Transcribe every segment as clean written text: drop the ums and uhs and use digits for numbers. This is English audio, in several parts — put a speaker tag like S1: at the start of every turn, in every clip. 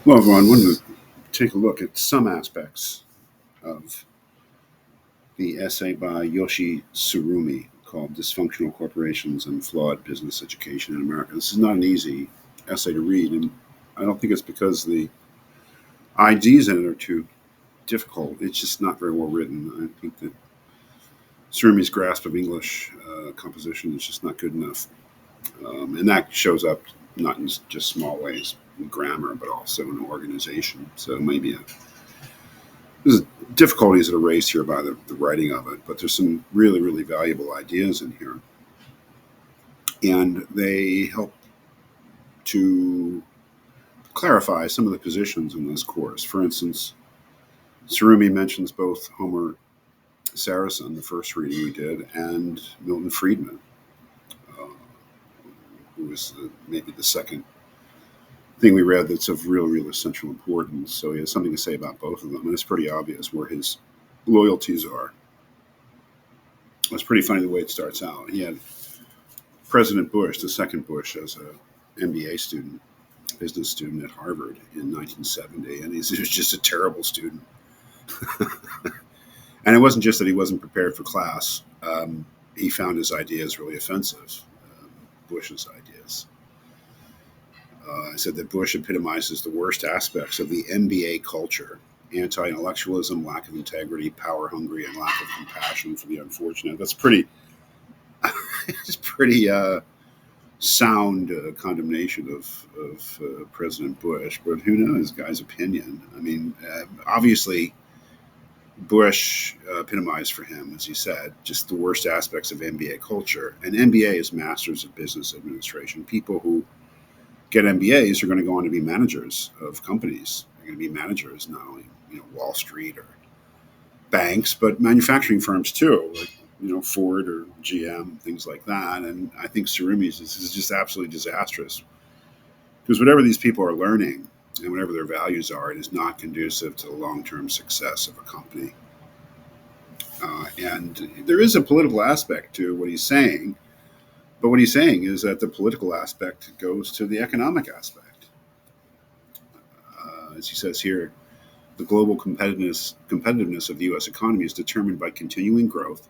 S1: Well, everyone, I wanted to take a look at some aspects of the essay by Yoshi Tsurumi called Dysfunctional Corporations and Flawed Business Education in America. This is not an easy essay to read, and I don't think it's because the ideas in it are too difficult. It's just not very well written. I think that Tsurumi's grasp of English composition is just not good enough. And that shows up not in just small ways in grammar, but also in organization. So maybe there's difficulties that are raised here by the writing of it, but there's some really, really valuable ideas in here. And they help to clarify some of the positions in this course. For instance, Tsurumi mentions both Homer Saracen, the first reading we did, and Milton Friedman, uh, who was maybe the second thing we read that's of real, real essential importance. So he has something to say about both of them, and it's pretty obvious where his loyalties are. It's pretty funny the way it starts out. He had President Bush, the second Bush, as a MBA student, business student at Harvard in 1970, and he was just a terrible student. And it wasn't just that he wasn't prepared for class. He found his ideas really offensive, Bush's ideas. I said that Bush epitomizes the worst aspects of the MBA culture: anti-intellectualism, lack of integrity, power hungry, and lack of compassion for the unfortunate. That's pretty. It's pretty sound condemnation of President Bush, but who knows? Guy's opinion. I mean, obviously, Bush epitomized for him, as he said, just the worst aspects of MBA culture. And MBA is Masters of Business Administration. People who get MBAs are going to go on to be managers of companies. They're going to be managers, not only Wall Street or banks, but manufacturing firms too, like Ford or GM, things like that. And I think Tsurumi's is just absolutely disastrous because whatever these people are learning and whatever their values are, it is not conducive to the long-term success of a company. And there is a political aspect to what he's saying, but what he's saying is that the political aspect goes to the economic aspect. As he says here, the global competitiveness of the U.S. economy is determined by continuing growth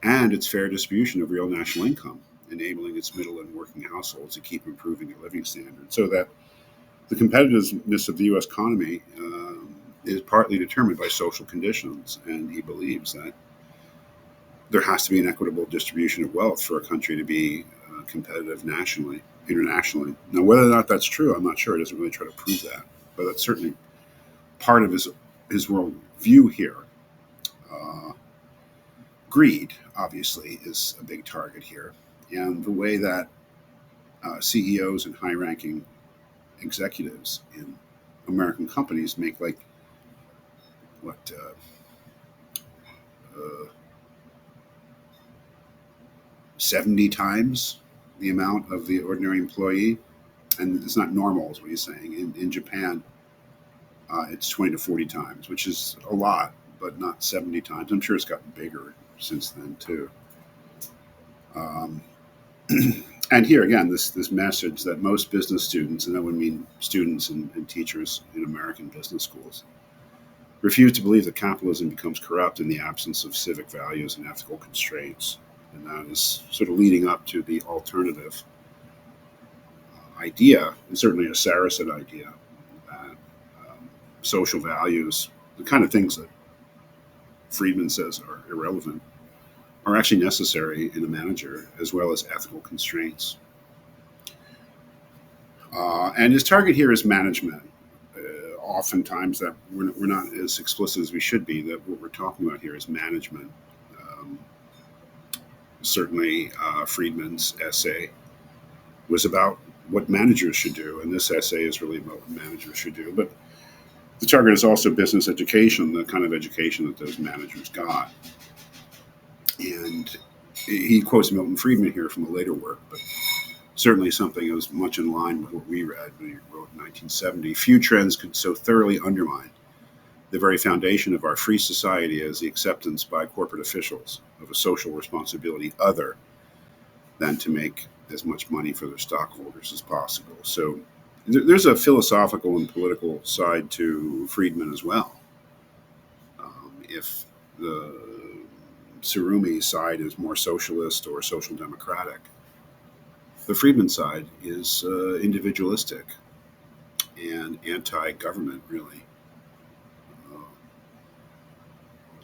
S1: and its fair distribution of real national income, enabling its middle and working households to keep improving their living standards. So that the competitiveness of the U.S. economy is partly determined by social conditions, and he believes that there has to be an equitable distribution of wealth for a country to be competitive nationally, internationally. Now, whether or not that's true, I'm not sure. He doesn't really try to prove that, but that's certainly part of his world view here. Uh, Greed, obviously, is a big target here, and the way that CEOs and high-ranking executives in American companies make like what uh, 70 times the amount of the ordinary employee, and it's not normal, is what he's saying. In Japan, it's 20 to 40 times, which is a lot, but not 70 times. I'm sure it's gotten bigger since then too. Um, and here again, this message that most business students, and that would mean students and teachers in American business schools, refuse to believe that capitalism becomes corrupt in the absence of civic values and ethical constraints. And that is sort of leading up to the alternative idea, and certainly a Saracen idea, that social values, the kind of things that Friedman says are irrelevant, are actually necessary in a manager, as well as ethical constraints. And his target here is management. Oftentimes, that we're not as explicit as we should be. That what we're talking about here is management. Um, Certainly, Friedman's essay was about what managers should do, and this essay is really about what managers should do. But the target is also business education, the kind of education that those managers got. And he quotes Milton Friedman here from a later work, but certainly something that was much in line with what we read when he wrote in 1970. Few trends could so thoroughly undermine the very foundation of our free society as the acceptance by corporate officials of a social responsibility other than to make as much money for their stockholders as possible. So There's a philosophical and political side to Friedman as well. If the Tsurumi side is more socialist or social democratic, the Friedman side is individualistic and anti-government, really. Uh,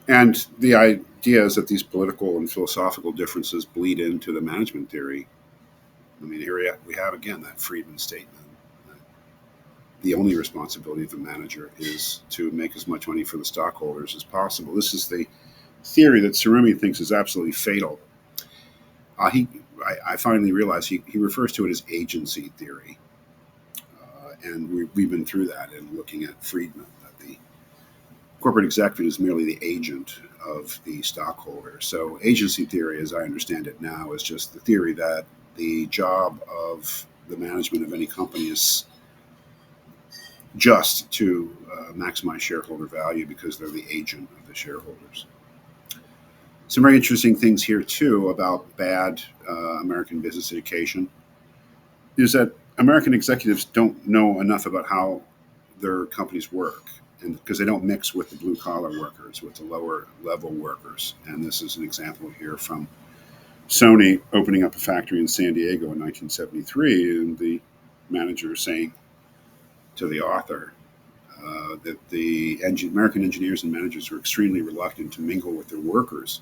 S1: and the idea is that these political and philosophical differences bleed into the management theory. I mean, here we have again that Friedman statement. The only responsibility of the manager is to make as much money for the stockholders as possible. This is the theory that Tsurumi thinks is absolutely fatal. I finally realized he refers to it as agency theory. And we've been through that in looking at Friedman, that the corporate executive is merely the agent of the stockholder. So agency theory, as I understand it now, is just the theory that the job of the management of any company is just to maximize shareholder value because they're the agent of the shareholders. Some very interesting things here, too, about bad American business education is that American executives don't know enough about how their companies work, and because they don't mix with the blue collar workers, with the lower level workers. And this is an example here from Sony opening up a factory in San Diego in 1973, and the manager saying to the author that the American engineers and managers were extremely reluctant to mingle with their workers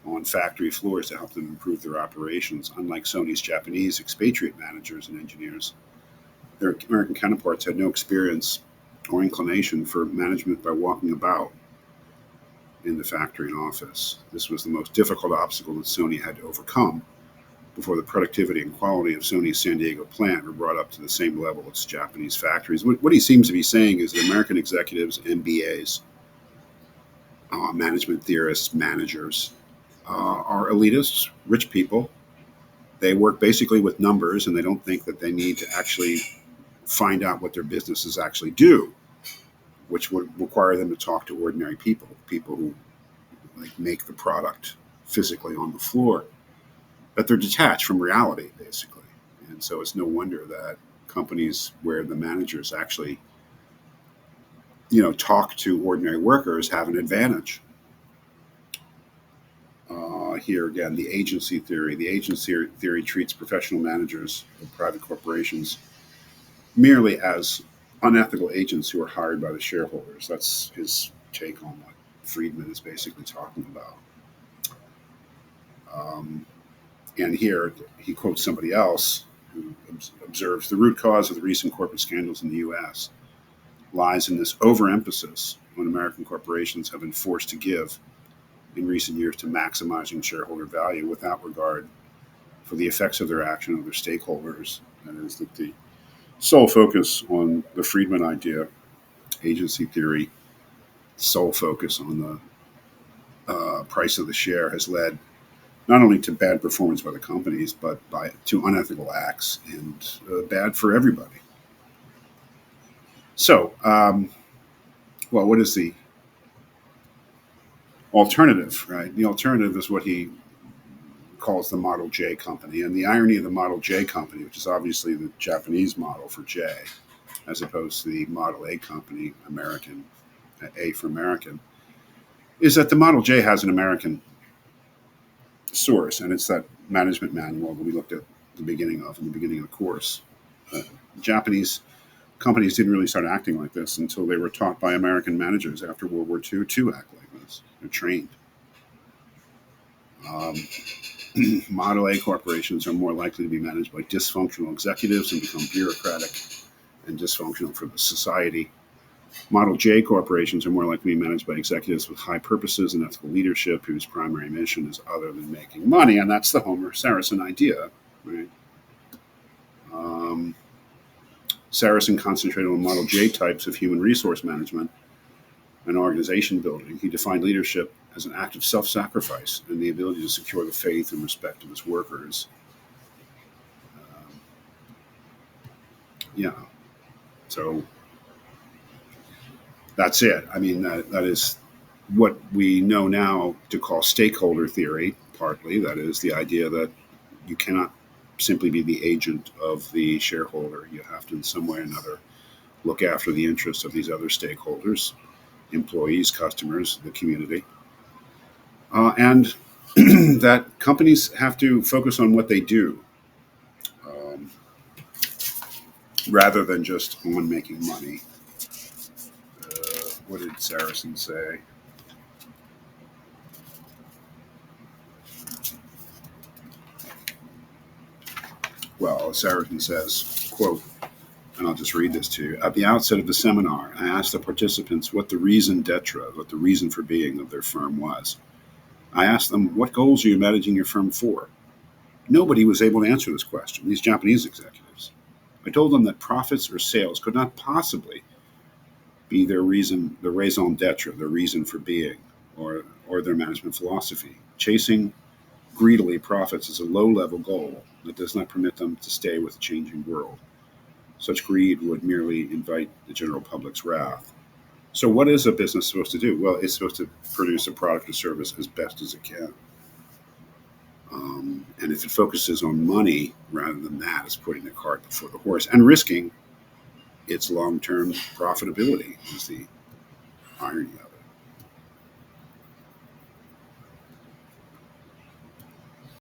S1: on factory floors to help them improve their operations. Unlike Sony's Japanese expatriate managers and engineers, their American counterparts had no experience or inclination for management by walking about in the factory and office. This was the most difficult obstacle that Sony had to overcome before the productivity and quality of Sony's San Diego plant were brought up to the same level as Japanese factories. What he seems to be saying is that American executives, MBAs, management theorists, managers, are elitists, rich people. They work basically with numbers, and they don't think that they need to actually find out what their businesses actually do, which would require them to talk to ordinary people, people who like make the product physically on the floor. That they're detached from reality, basically. And so it's no wonder that companies where the managers actually, talk to ordinary workers have an advantage. Here again, the agency theory. The agency theory treats professional managers of private corporations merely as unethical agents who are hired by the shareholders. That's his take on what Friedman is basically talking about. And here he quotes somebody else who observes the root cause of the recent corporate scandals in the U.S. lies in this overemphasis when American corporations have been forced to give in recent years to maximizing shareholder value without regard for the effects of their action on their stakeholders. That is, that the sole focus on the Friedman idea, agency theory, sole focus on the price of the share has led not only to bad performance by the companies, but to unethical acts and bad for everybody. So, what is the alternative, right? The alternative is what he calls the Model J company. And the irony of the Model J company, which is obviously the Japanese model for J, as opposed to the Model A company, American, A for American, is that the Model J has an American source, and it's that management manual that we looked at in the beginning of the course. Japanese companies didn't really start acting like this until they were taught by American managers after World War II to act like this. They're trained. Model A corporations are more likely to be managed by dysfunctional executives and become bureaucratic and dysfunctional for the society. Model J corporations are more likely to be managed by executives with high purposes and ethical leadership whose primary mission is other than making money, and that's the Homer Saracen idea, right? Saracen concentrated on Model J types of human resource management and organization building. He defined leadership as an act of self-sacrifice and the ability to secure the faith and respect of his workers. Yeah, so that's it. I mean, that is what we know now to call stakeholder theory, partly. That is the idea that you cannot simply be the agent of the shareholder. You have to, in some way or another, look after the interests of these other stakeholders, employees, customers, the community. And that companies have to focus on what they do um, rather than just on making money. What did Saracen say? Well, Saracen says, quote, and I'll just read this to you. At the outset of the seminar, I asked the participants what the reason d'etre, what the reason for being of their firm was. I asked them, what goals are you managing your firm for? Nobody was able to answer this question, these Japanese executives. I told them that profits or sales could not possibly be their reason, the raison d'etre, their reason for being, or their management philosophy. Chasing greedily profits is a low-level goal that does not permit them to stay with the changing world. Such greed would merely invite the general public's wrath. So what is a business supposed to do? Well, it's supposed to produce a product or service as best as it can. And if it focuses on money rather than that, it's putting the cart before the horse and risking its long-term profitability is the irony of it.